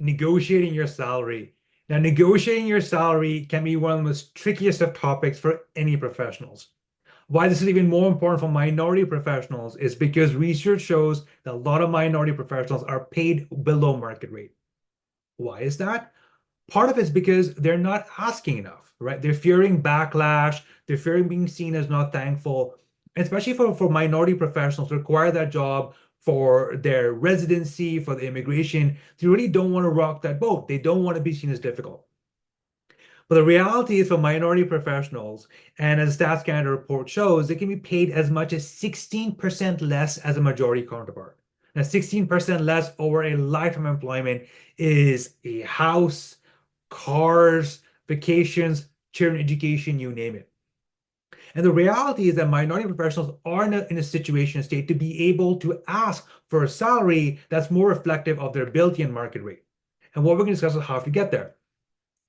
negotiating your salary. Now, negotiating your salary can be one of the most trickiest of topics for any professionals. Why this is even more important for minority professionals is because research shows that a lot of minority professionals are paid below market rate. Why is that? Part of it's because they're not asking enough, right? They're fearing backlash, they're fearing being seen as not thankful, especially for minority professionals who require that job for their residency, for the immigration. They really don't want to rock that boat. They don't want to be seen as difficult. But the reality is for minority professionals, and as Stats Canada report shows, they can be paid as much as 16% less as a majority counterpart. Now, 16% less over a lifetime employment is a house, cars, vacations, children education, you name it. And the reality is that minority professionals are in a situation state to be able to ask for a salary that's more reflective of their ability and market rate. And what we're going to discuss is how to get there.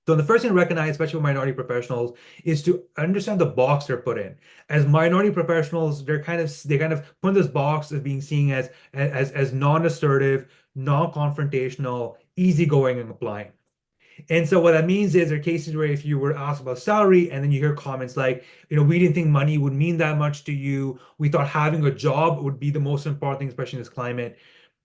So the first thing to recognize, especially for minority professionals, is to understand the box they're put in. As minority professionals, they kind of put in this box as being seen as non-assertive, non-confrontational, easygoing, and compliant. And so what that means is there are cases where if you were asked about salary and then you hear comments like, we didn't think money would mean that much to you. We thought having a job would be the most important thing, especially in this climate.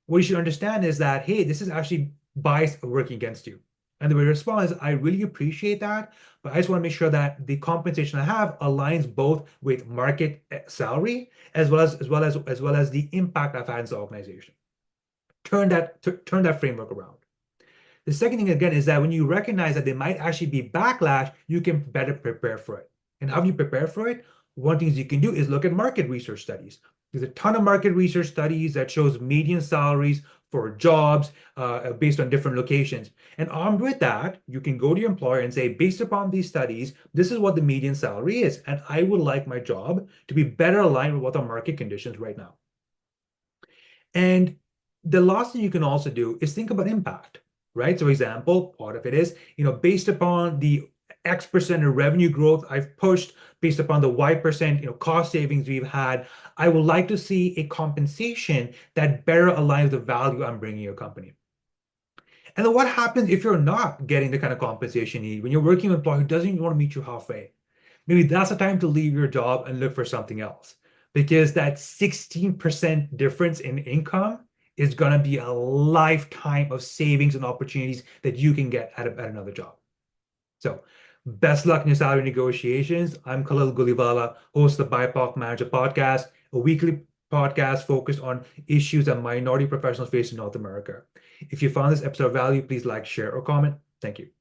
What you should understand is that, hey, this is actually bias working against you. And the way to respond is, I really appreciate that, but I just want to make sure that the compensation I have aligns both with market salary as well as the impact I've had in the organization. Turn that framework around. The second thing again is that when you recognize that there might actually be backlash, you can better prepare for it. And how do you prepare for it? One thing you can do is look at market research studies. There's a ton of market research studies that shows median salaries for jobs based on different locations. And armed with that, you can go to your employer and say, based upon these studies, this is what the median salary is, and I would like my job to be better aligned with what the market conditions right now. And the last thing you can also do is think about impact, right? So example, part of it is, based upon the X% of revenue growth I've pushed, based upon the Y%, cost savings we've had, I would like to see a compensation that better aligns the value I'm bringing your company. And then what happens if you're not getting the kind of compensation you need when you're working with an employee who doesn't even want to meet you halfway? Maybe that's the time to leave your job and look for something else because that 16% difference in income is going to be a lifetime of savings and opportunities that you can get at another job. So, best luck in your salary negotiations. I'm Khalil Gulivala, host of the BIPOC Manager Podcast, a weekly podcast focused on issues that minority professionals face in North America. If you found this episode of value, please like, share, or comment. Thank you.